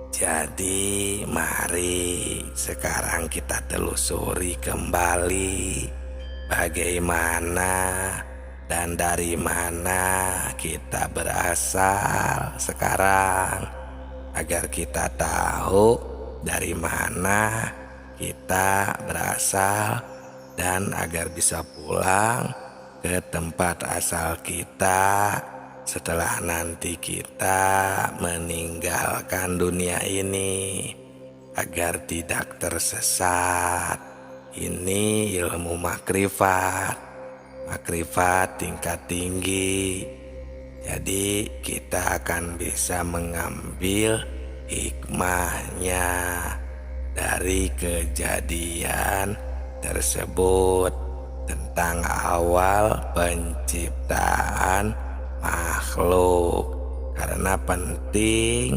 Jadi mari sekarang kita telusuri kembali bagaimana dan dari mana kita berasal sekarang, agar kita tahu dari mana kita berasal dan agar bisa pulang ke tempat asal kita setelah nanti kita meninggalkan dunia ini, agar tidak tersesat. Ini ilmu makrifat tingkat tinggi. Jadi kita akan bisa mengambil hikmahnya dari kejadian tersebut tentang awal penciptaan makhluk, karena penting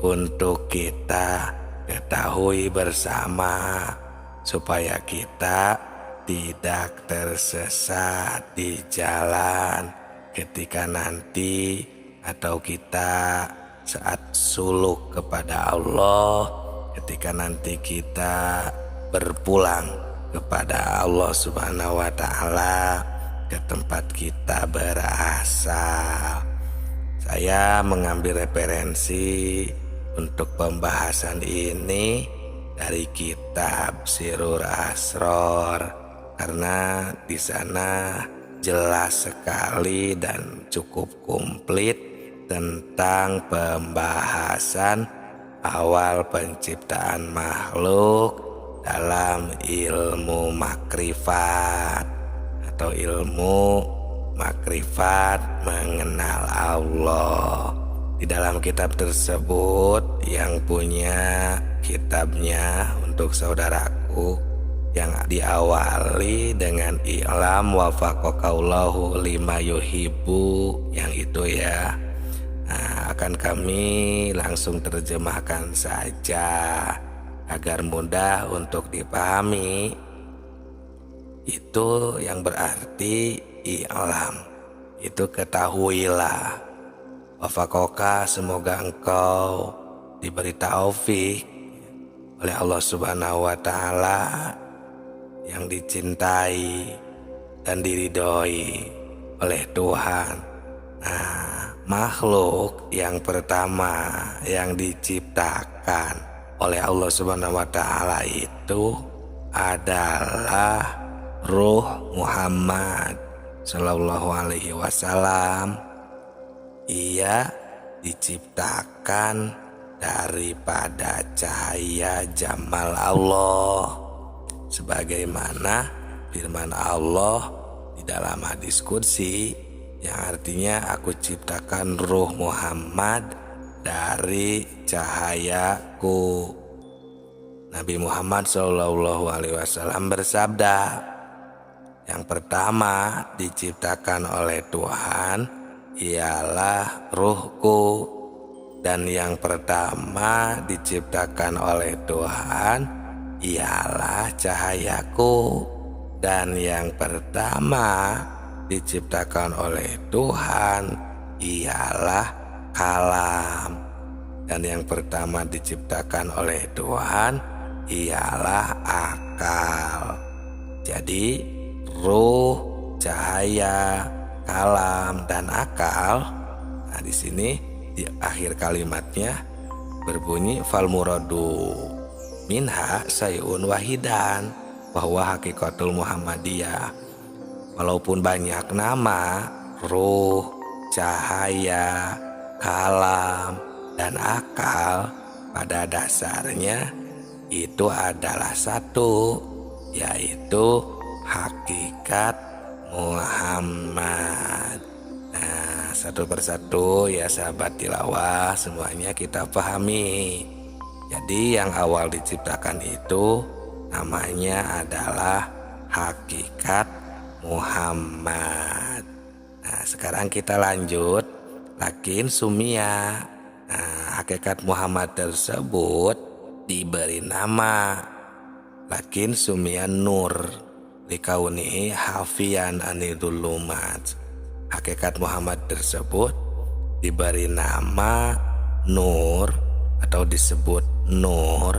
untuk kita ketahui bersama supaya kita tidak tersesat di jalan ketika nanti atau kita saat suluk kepada Allah, ketika nanti kita berpulang kepada Allah Subhanahu wa Ta'ala ke tempat kita berasal. Saya mengambil referensi untuk pembahasan ini dari kitab Sirrul Asror, karena di sana jelas sekali dan cukup komplit tentang pembahasan awal penciptaan makhluk dalam ilmu makrifat atau ilmu makrifat mengenal Allah. Di dalam kitab tersebut yang punya kitabnya untuk saudaraku yang diawali dengan i'lam wafaqakallahu lima yuhibbu, yang itu ya. Nah, akan kami langsung terjemahkan saja agar mudah untuk dipahami. Itu yang berarti i'lam, itu ketahuilah. Wafakoka, semoga engkau diberi taufik oleh Allah Subhanahu wa Ta'ala, yang dicintai dan diridhoi oleh Tuhan. Nah, makhluk yang pertama yang diciptakan oleh Allah Subhanahu wa Ta'ala itu adalah Ruh Muhammad Sallallahu Alaihi Wasallam. Ia diciptakan daripada cahaya jamal Allah, sebagaimana firman Allah di dalam hadis qudsi yang artinya, aku ciptakan Ruh Muhammad dari cahayaku. Nabi Muhammad SAW bersabda, yang pertama diciptakan oleh Tuhan ialah ruhku, dan yang pertama diciptakan oleh Tuhan ialah cahayaku, dan yang pertama diciptakan oleh Tuhan ialah kalam, dan yang pertama diciptakan oleh Tuhan ialah akal. Jadi ruh, cahaya, kalam, dan akal. Nah, di sini di akhir kalimatnya berbunyi fal muradu minha sayun wahidan, bahwa hakikatul Muhammadiyah walaupun banyak nama, ruh, cahaya, kalam, dan akal, pada dasarnya itu adalah satu, yaitu hakikat Muhammad. Nah, satu persatu ya sahabat tilawah, semuanya kita pahami. Jadi yang awal diciptakan itu namanya adalah hakikat Muhammad. Nah, sekarang kita lanjut lakin sumia. Nah, hakikat Muhammad tersebut diberi nama lakin sumia nur likaunihi hafian anidulumat. Hakikat Muhammad tersebut diberi nama nur atau disebut nur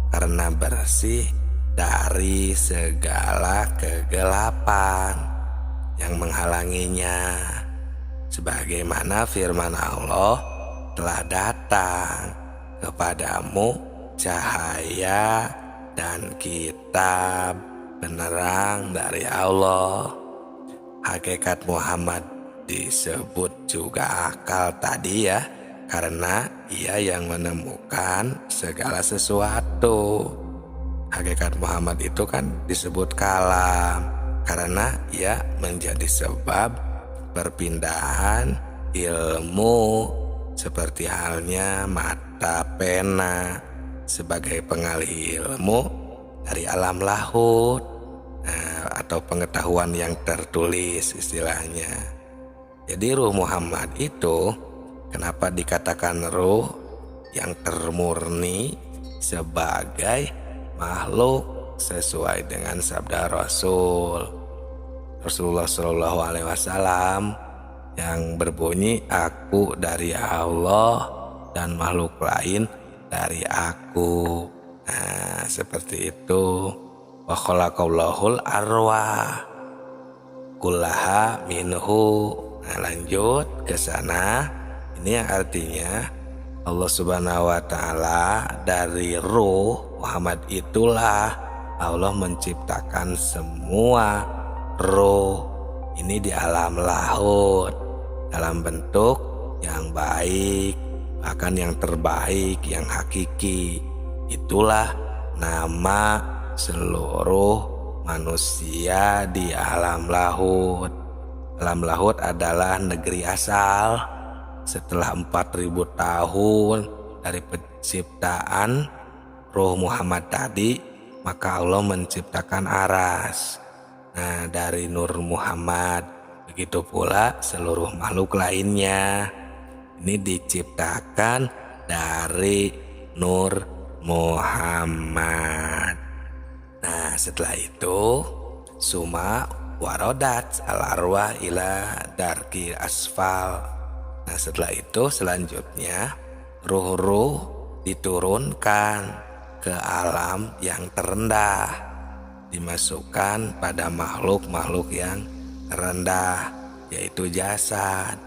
karena bersih dari segala kegelapan yang menghalanginya. Sebagaimana firman Allah, telah datang kepadamu cahaya dan kitab penerang dari Allah. Hakikat Muhammad disebut juga akal tadi ya, karena ia yang menemukan segala sesuatu. Hakikat Muhammad itu kan disebut kalam karena ia menjadi sebab perpindahan ilmu, seperti halnya mata pena sebagai pengalih ilmu dari alam lahut, atau pengetahuan yang tertulis istilahnya. Jadi ruh Muhammad itu kenapa dikatakan ruh yang termurni sebagai makhluk sesuai dengan sabda Rasulullah Shallallahu Alaihi Wasallam yang berbunyi, aku dari Allah dan makhluk lain dari aku. Nah, seperti itu. Wa khalaqallahul arwah kullaha minhu. Nah, lanjut ke sana. Ini yang artinya Allah Subhanahu wa taala dari ruh Muhammad itulah Allah menciptakan semua ruh ini di alam lahut dalam bentuk yang baik, bahkan yang terbaik, yang hakiki. Itulah nama seluruh manusia di alam lahut. Alam lahut adalah negeri asal. Setelah 4000 tahun dari penciptaan ruh Muhammad tadi, maka Allah menciptakan aras. Nah, dari nur Muhammad, begitu pula seluruh makhluk lainnya. Ini diciptakan dari nur Muhammad. Nah, setelah itu suma warodat al-arwah ila darki asfal. Nah, setelah itu selanjutnya ruh-ruh diturunkan ke alam yang terendah, dimasukkan pada makhluk-makhluk yang rendah, yaitu jasad.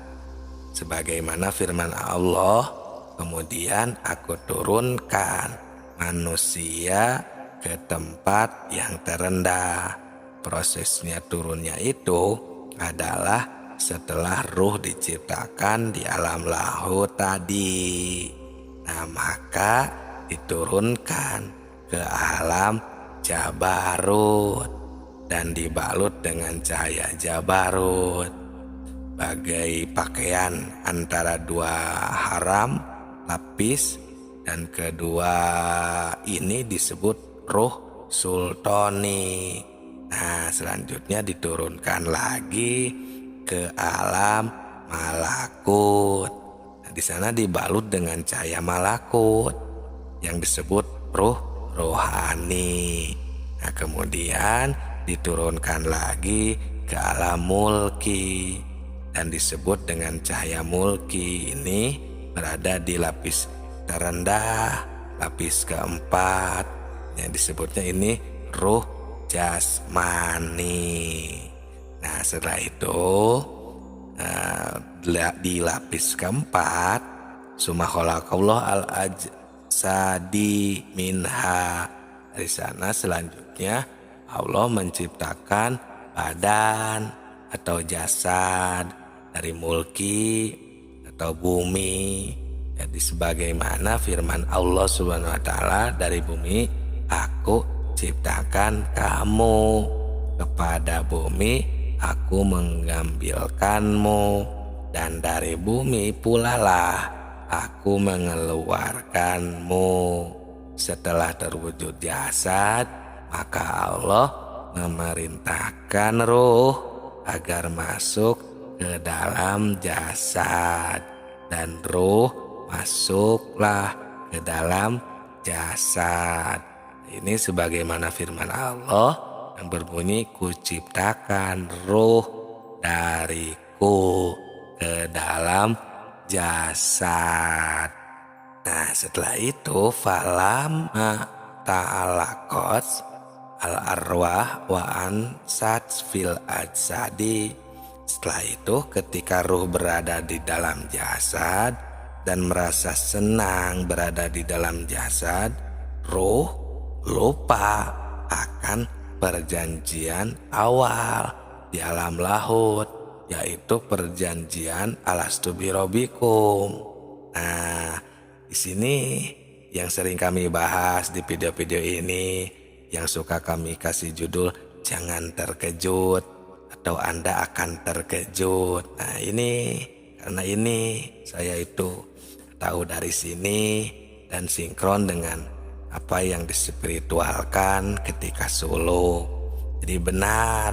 Sebagaimana firman Allah, kemudian aku turunkan manusia ke tempat yang terendah. Prosesnya turunnya itu adalah setelah ruh diciptakan di alam lahut tadi. Nah, maka diturunkan ke alam Jabarut dan dibalut dengan cahaya Jabarut bagai pakaian antara dua haram lapis, dan kedua ini disebut ruh sultani. Nah, selanjutnya diturunkan lagi ke alam malakut. Nah, di sana dibalut dengan cahaya malakut yang disebut ruh rohani. Nah, kemudian diturunkan lagi ke alam mulki dan disebut dengan cahaya mulki. Ini berada di lapis terendah, lapis keempat, yang disebutnya ini ruh jasmani. Nah, setelah itu di lapis keempat summa khalaqallahu al-ajsadi minha. Dari sana selanjutnya Allah menciptakan badan atau jasad dari mulki atau bumi. Jadi sebagaimana firman Allah Subhanahu wa taala, dari bumi aku ciptakan kamu, kepada bumi aku mengambilkanmu, dan dari bumi pula lah aku mengeluarkanmu. Setelah terwujud jasad, maka Allah memerintahkan ruh agar masuk ke dalam jasad, dan ruh masuklah ke dalam jasad. Ini sebagaimana firman Allah yang berbunyi, kuciptakan ruh dariku ke dalam jasad. Nah, setelah itu falama ta'alaqat al-arwah wa ansat fil ajsadi. Setelah itu ketika ruh berada di dalam jasad dan merasa senang berada di dalam jasad, ruh lupa akan perjanjian awal di alam lahut, yaitu perjanjian alastu birobikum. Nah, di sini yang sering kami bahas di video-video ini, yang suka kami kasih judul "Jangan Terkejut" atau Anda akan terkejut. Nah, karena ini saya itu tahu dari sini dan sinkron dengan apa yang dispiritualkan ketika suluk. Jadi benar,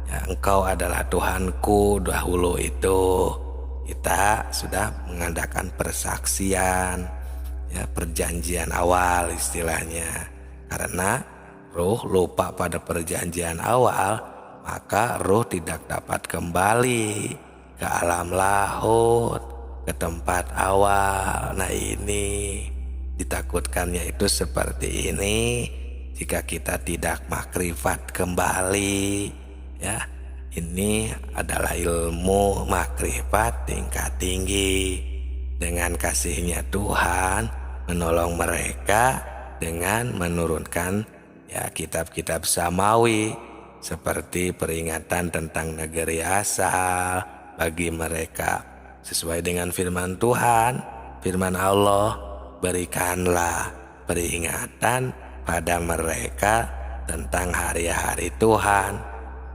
ya, Engkau adalah Tuhanku. Dahulu itu kita sudah mengadakan persaksian, ya, perjanjian awal istilahnya. Karena ruh lupa pada perjanjian awal, maka ruh tidak dapat kembali ke alam lahut, ke tempat awal. Nah, ini ditakutkannya itu seperti ini. Jika kita tidak makrifat kembali, ya, ini adalah ilmu makrifat tingkat tinggi. Dengan kasihnya Tuhan menolong mereka dengan menurunkan, ya, kitab-kitab samawi seperti peringatan tentang negeri asal bagi mereka. Sesuai dengan firman Tuhan, firman Allah, berikanlah peringatan pada mereka tentang hari-hari Tuhan,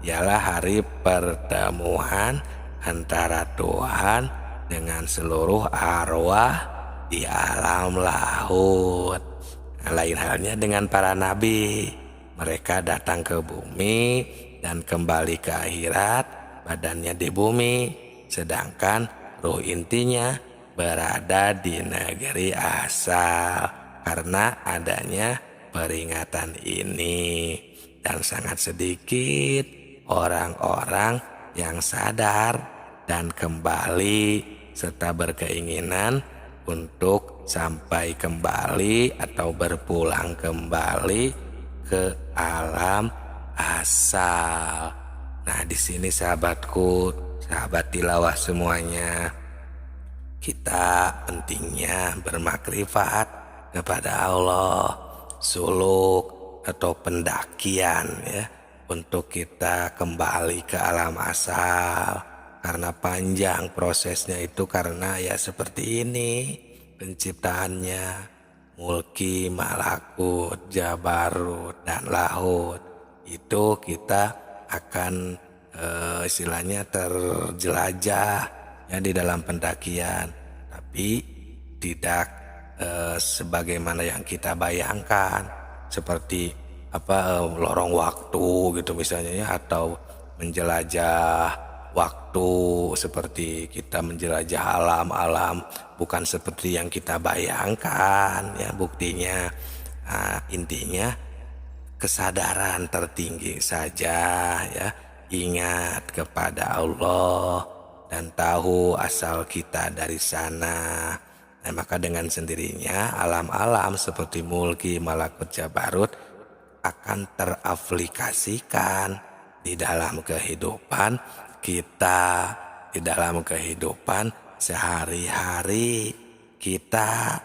ialah hari pertemuan antara Tuhan dengan seluruh arwah di alam lahut. Nah, lain halnya dengan para nabi, mereka datang ke bumi dan kembali ke akhirat, badannya di bumi, sedangkan ruh intinya berada di negeri asal karena adanya peringatan ini. Dan sangat sedikit orang-orang yang sadar dan kembali serta berkeinginan untuk sampai kembali atau berpulang kembali ke alam asal. Nah, di sini sahabatku, sahabat tilawah semuanya, kita pentingnya bermakrifat kepada Allah, suluk atau pendakian, ya, untuk kita kembali ke alam asal. Karena panjang prosesnya itu, karena ya seperti ini penciptaannya, mulki, malakut, jabarut, dan lahut. Itu kita akan istilahnya terjelajah, ya, di dalam pendakian, tapi tidak sebagaimana yang kita bayangkan, seperti lorong waktu gitu misalnya, ya, atau menjelajah waktu seperti kita menjelajah alam-alam, bukan seperti yang kita bayangkan, ya, buktinya. Nah, intinya kesadaran tertinggi saja, ya, ingat kepada Allah dan tahu asal kita dari sana. Nah, maka dengan sendirinya alam-alam seperti mulki, malakut, jabarut akan teraplikasikan di dalam kehidupan kita, di dalam kehidupan sehari-hari kita,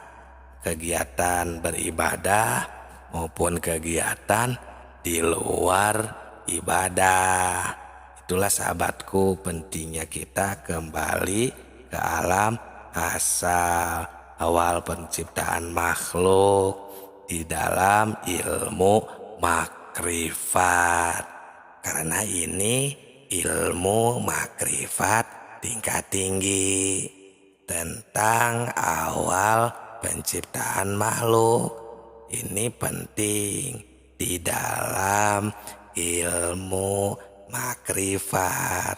kegiatan beribadah maupun kegiatan di luar ibadah. Itulah sahabatku, pentingnya kita kembali ke alam asal, awal penciptaan makhluk di dalam ilmu makrifat. Karena ini ilmu makrifat tingkat tinggi tentang awal penciptaan makhluk. Ini penting di dalam ilmu makrifat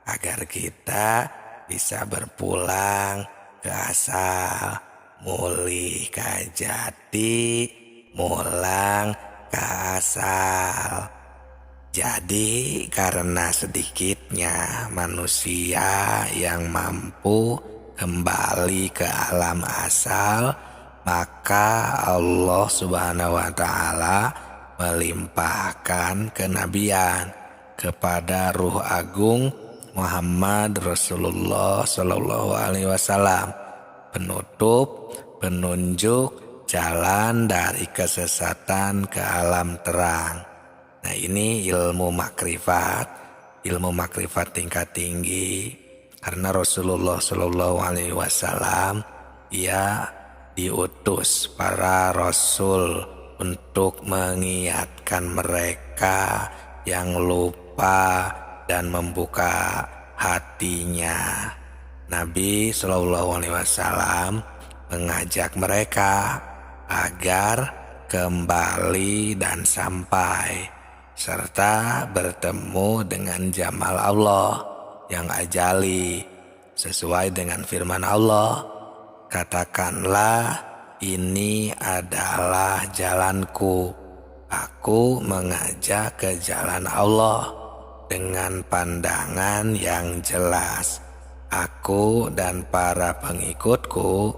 agar kita bisa berpulang ke asal, mulih ka jati, mulang ke asal. Jadi karena sedikitnya manusia yang mampu kembali ke alam asal, maka Allah Subhanahu wa Ta'ala melimpahkan kenabian kepada Ruh Agung Muhammad Rasulullah Sallallahu Alaihi Wasallam, penutup, penunjuk jalan dari kesesatan ke alam terang. Nah, ini ilmu makrifat tingkat tinggi, karena Rasulullah Sallallahu Alaihi Wasallam ia diutus para rasul untuk mengingatkan mereka yang lupa dan membuka hatinya. Nabi Shallallahu Alaihi Wasallam mengajak mereka agar kembali dan sampai serta bertemu dengan jamal Allah yang ajali sesuai dengan firman Allah, katakanlah ini adalah jalanku, aku mengajak ke jalan Allah dengan pandangan yang jelas. Aku dan para pengikutku,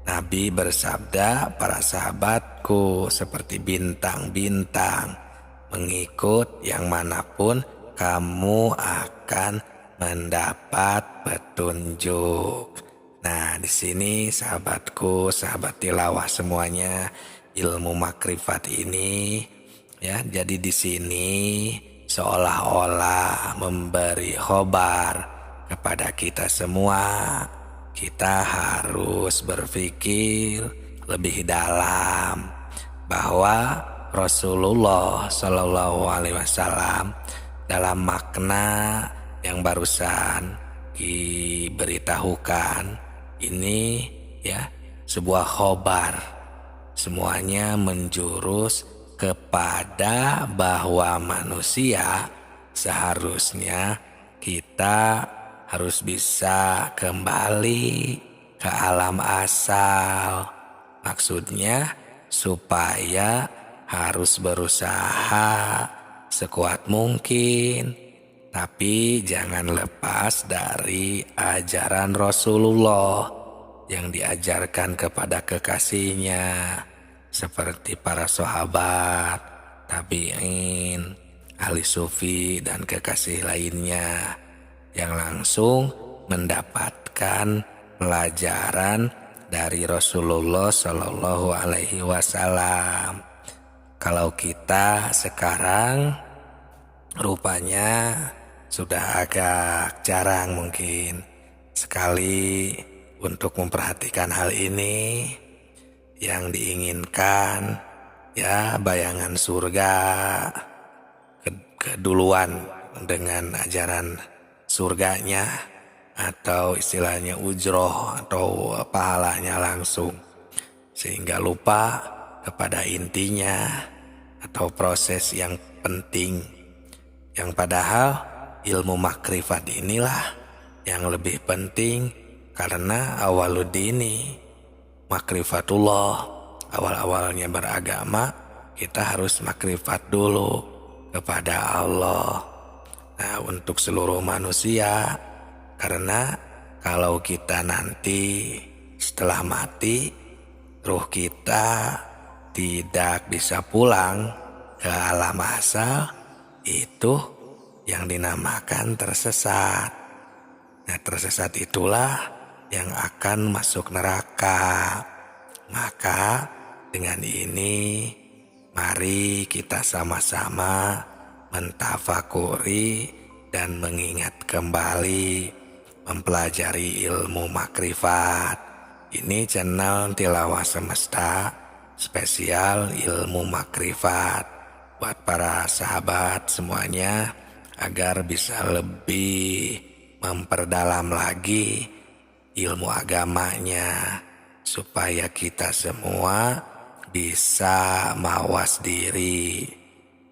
Nabi bersabda, para sahabatku seperti bintang-bintang, mengikut yang manapun kamu akan mendapat petunjuk. Nah, di sini sahabatku, sahabat tilawah semuanya, ilmu makrifat ini ya, jadi di sini seolah-olah memberi khobar kepada kita semua. Kita harus berpikir lebih dalam bahwa Rasulullah Shallallahu Alaihi Wasallam dalam makna yang barusan diberitahukan ini ya, sebuah khobar, semuanya menjurus kepada bahwa manusia seharusnya kita harus bisa kembali ke alam asal. Maksudnya supaya harus berusaha sekuat mungkin, tapi jangan lepas dari ajaran Rasulullah yang diajarkan kepada kekasihnya, seperti para sahabat, tabi'in, ahli sufi, dan kekasih lainnya yang langsung mendapatkan pelajaran dari Rasulullah Shallallahu Alaihi Wasallam. Kalau kita sekarang rupanya sudah agak jarang mungkin sekali untuk memperhatikan hal ini. Yang diinginkan ya bayangan surga keduluan dengan ajaran surganya, atau istilahnya ujroh atau pahalanya langsung, sehingga lupa kepada intinya atau proses yang penting, yang padahal ilmu makrifat inilah yang lebih penting, karena awaludini makrifatullah, awal-awalnya beragama kita harus makrifat dulu kepada Allah. Nah, untuk seluruh manusia, karena kalau kita nanti setelah mati, ruh kita tidak bisa pulang ke alam asal, itu yang dinamakan tersesat. Nah, tersesat itulah yang akan masuk neraka. Maka dengan ini mari kita sama-sama mentafakuri dan mengingat kembali, mempelajari ilmu makrifat. Ini channel Tilawah Semesta spesial ilmu makrifat buat para sahabat semuanya, agar bisa lebih memperdalam lagi ilmu agamanya, supaya kita semua bisa mawas diri.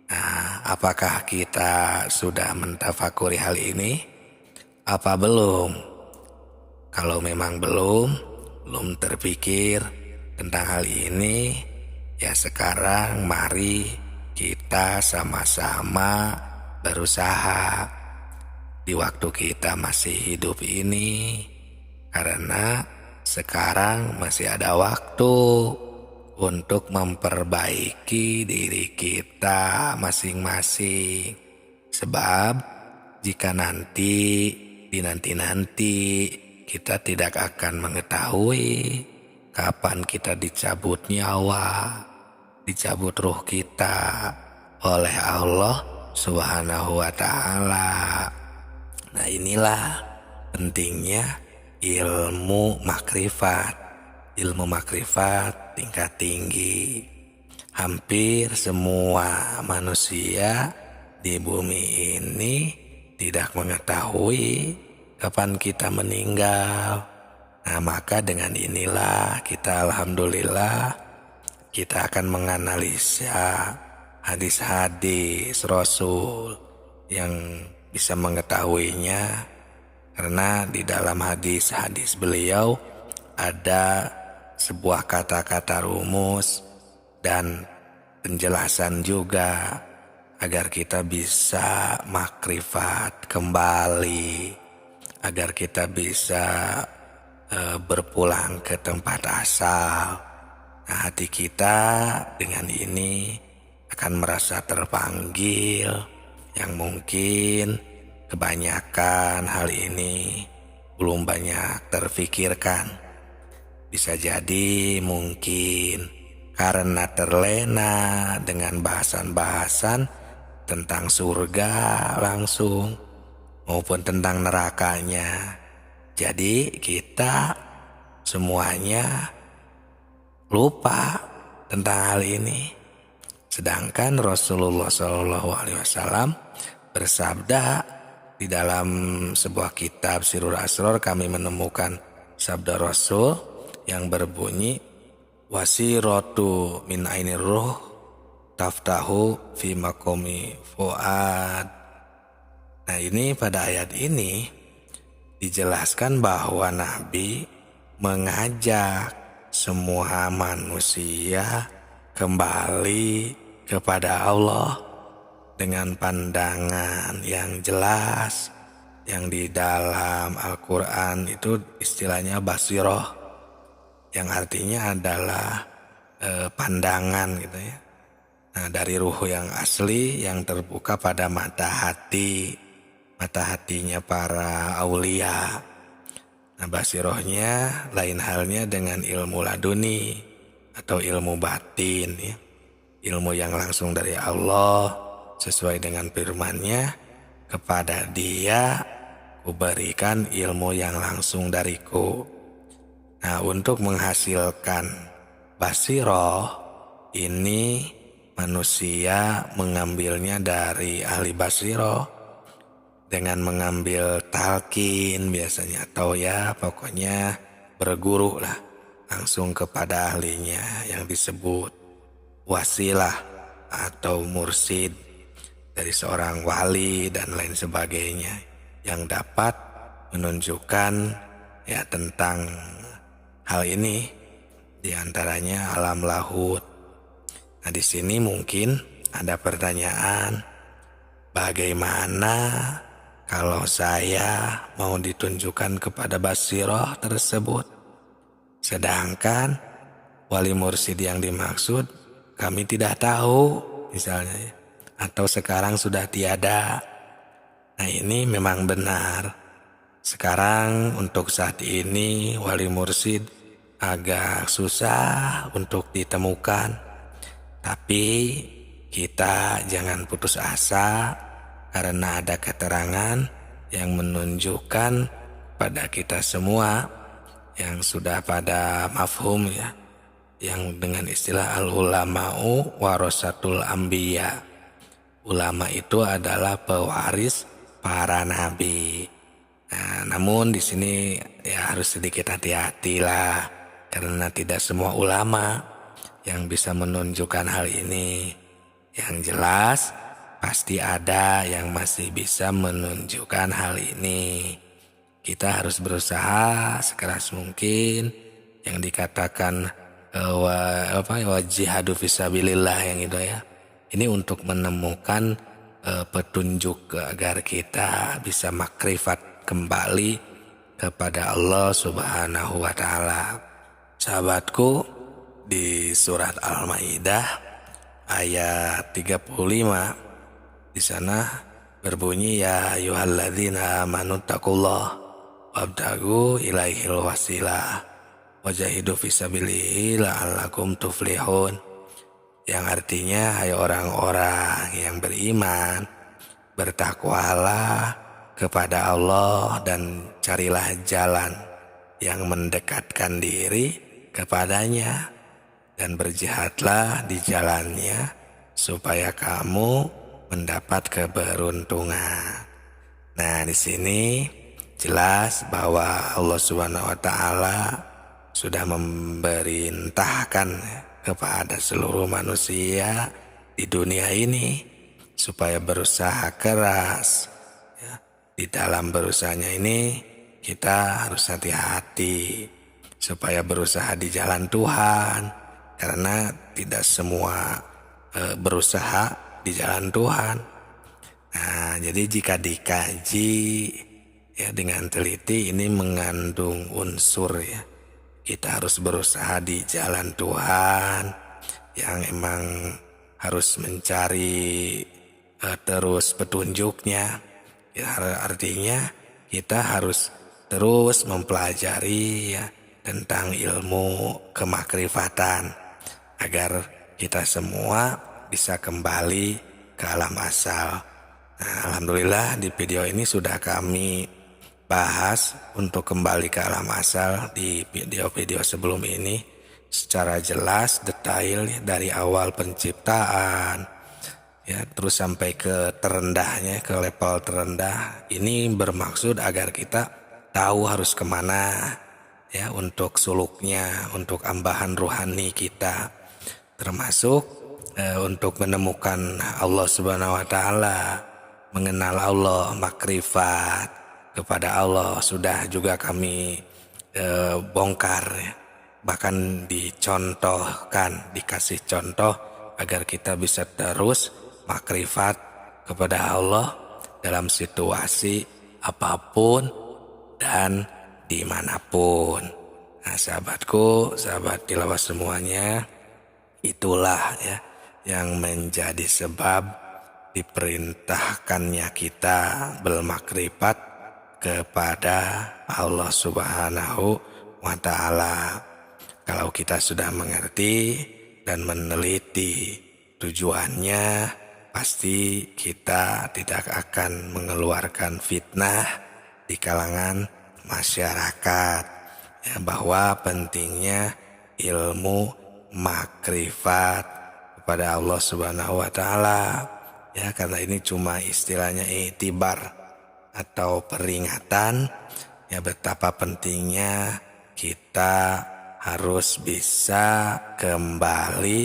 Nah, apakah kita sudah mentafakuri hal ini? Apa belum? Kalau memang belum terpikir tentang hal ini, ya sekarang mari kita sama-sama berusaha di waktu kita masih hidup ini, karena sekarang masih ada waktu untuk memperbaiki diri kita masing-masing. Sebab jika nanti di nanti-nanti kita tidak akan mengetahui kapan kita dicabut nyawa, dicabut ruh kita oleh Allah Subhanahu wa ta'ala. Nah, inilah pentingnya ilmu makrifat. Ilmu makrifat tingkat tinggi. Hampir semua manusia di bumi ini tidak mengetahui kapan kita meninggal. Nah, maka dengan inilah kita alhamdulillah kita akan menganalisa hadis-hadis Rasul yang bisa mengetahuinya, karena di dalam hadis-hadis beliau ada sebuah kata-kata rumus dan penjelasan juga agar kita bisa makrifat kembali, agar kita bisa berpulang ke tempat asal. Nah, hati kita dengan ini akan merasa terpanggil, yang mungkin kebanyakan hal ini belum banyak terfikirkan. Bisa jadi mungkin karena terlena dengan bahasan-bahasan tentang surga langsung maupun tentang nerakanya. Jadi kita semuanya lupa tentang hal ini. Sedangkan Rasulullah SAW bersabda di dalam sebuah kitab Sirrul Asrar, kami menemukan sabda Rasul yang berbunyi, wasiratu min ainir ruh taftahu fi makomi fuad. Nah, ini pada ayat ini dijelaskan bahwa Nabi mengajak semua manusia kembali kepada Allah dengan pandangan yang jelas, yang di dalam Al-Quran itu istilahnya basiroh, yang artinya adalah pandangan gitu ya. Nah, dari ruh yang asli yang terbuka pada mata hatinya para aulia. Nah, basirohnya lain halnya dengan ilmu laduni atau ilmu batin ya. Ilmu yang langsung dari Allah sesuai dengan firman-Nya, kepada dia kuberikan ilmu yang langsung dariku. Nah, untuk menghasilkan basiroh ini manusia mengambilnya dari ahli basiroh dengan mengambil talqin biasanya, atau ya pokoknya berguru lah langsung kepada ahlinya yang disebut wasilah atau mursid dari seorang wali dan lain sebagainya yang dapat menunjukkan ya tentang hal ini, diantaranya alam lahut. Nah, di sini mungkin ada pertanyaan, bagaimana kalau saya mau ditunjukkan kepada basiroh tersebut, sedangkan wali mursid yang dimaksud kami tidak tahu misalnya, atau sekarang sudah tiada. Nah, ini memang benar. Sekarang untuk saat ini wali mursid agak susah untuk ditemukan. Tapi kita jangan putus asa, karena ada keterangan yang menunjukkan pada kita semua yang sudah pada mafhum ya, yang dengan istilah al-ulama'u warasatul anbiya. Ulama itu adalah pewaris para nabi. Nah, namun di sini ya harus sedikit hati-hati lah, karena tidak semua ulama yang bisa menunjukkan hal ini. Yang jelas pasti ada yang masih bisa menunjukkan hal ini. Kita harus berusaha sekeras mungkin, yang dikatakan wajihadu fisabilillah yang itu ya. Ini untuk menemukan petunjuk agar kita bisa makrifat kembali kepada Allah Subhanahu wa taala. Sahabatku, di surat Al-Maidah ayat 35 di sana berbunyi, ya ayyuhalladzina amanu taqullah wabtagu ilaihil wasilah wajahidu fisabilihi la'allakum tuflihun, yang artinya, hai orang-orang yang beriman, bertakwalah kepada Allah dan carilah jalan yang mendekatkan diri kepadanya, dan berjihadlah di jalannya supaya kamu mendapat keberuntungan. Nah, di sini jelas bahwa Allah Subhanahu wa taala sudah memerintahkan kepada seluruh manusia di dunia ini supaya berusaha keras. Ya, di dalam berusahanya ini kita harus hati-hati supaya berusaha di jalan Tuhan, karena tidak semua berusaha di jalan Tuhan. Nah, jadi jika dikaji ya dengan teliti, ini mengandung unsur ya, kita harus berusaha di jalan Tuhan yang emang harus mencari terus petunjuknya. Ya, artinya kita harus terus mempelajari ya tentang ilmu kemakrifatan agar kita semua bisa kembali ke alam asal. Nah, alhamdulillah di video ini sudah kami bahas untuk kembali ke alam asal di video-video sebelum ini secara jelas, detail dari awal penciptaan ya terus sampai ke terendahnya, ke level terendah. Ini bermaksud agar kita tahu harus kemana ya untuk suluknya, untuk ambahan rohani kita, termasuk untuk menemukan Allah Subhanahu wa taala, mengenal Allah, makrifat kepada Allah sudah juga kami bongkar ya. Bahkan dicontohkan, dikasih contoh agar kita bisa terus makrifat kepada Allah dalam situasi apapun dan dimanapun. Nah, sahabatku, sahabat tilawah semuanya, itulah ya yang menjadi sebab diperintahkannya kita bermakrifat kepada Allah Subhanahu wa taala. Kalau kita sudah mengerti dan meneliti tujuannya, pasti kita tidak akan mengeluarkan fitnah di kalangan masyarakat ya, bahwa pentingnya ilmu makrifat kepada Allah Subhanahu wa taala ya, karena ini cuma istilahnya i'tibar atau peringatan ya, betapa pentingnya kita harus bisa kembali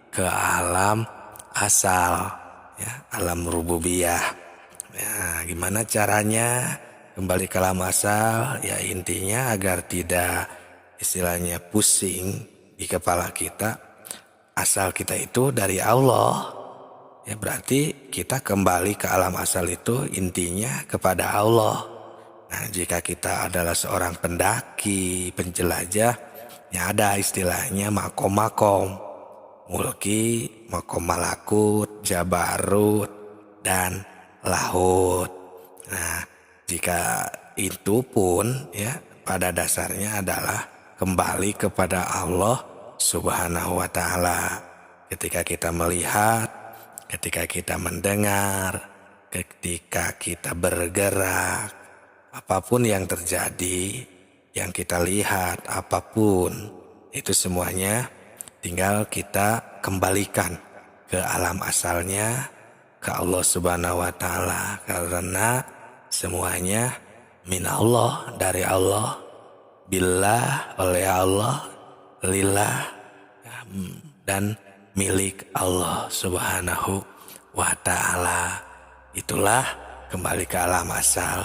ke alam asal ya, alam rububiyah. Ya, gimana caranya kembali ke alam asal? Ya intinya agar tidak istilahnya pusing di kepala kita. Asal kita itu dari Allah. Ya berarti kita kembali ke alam asal itu intinya kepada Allah. Nah, jika kita adalah seorang pendaki, penjelajah, ya ada istilahnya makom-makom, mulki, makom malakut, jabarut, dan lahut. Nah, jika itu pun ya pada dasarnya adalah kembali kepada Allah Subhanahu wa taala. Ketika kita melihat, ketika kita mendengar, ketika kita bergerak, apapun yang terjadi, yang kita lihat, apapun itu semuanya tinggal kita kembalikan ke alam asalnya, ke Allah Subhanahu wa taala, karena semuanya min Allah, dari Allah, billah, oleh Allah, lillah, dan milik Allah Subhanahu wa taala. Itulah kembali ke alam asal,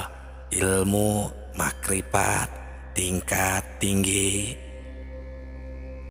ilmu makrifat tingkat tinggi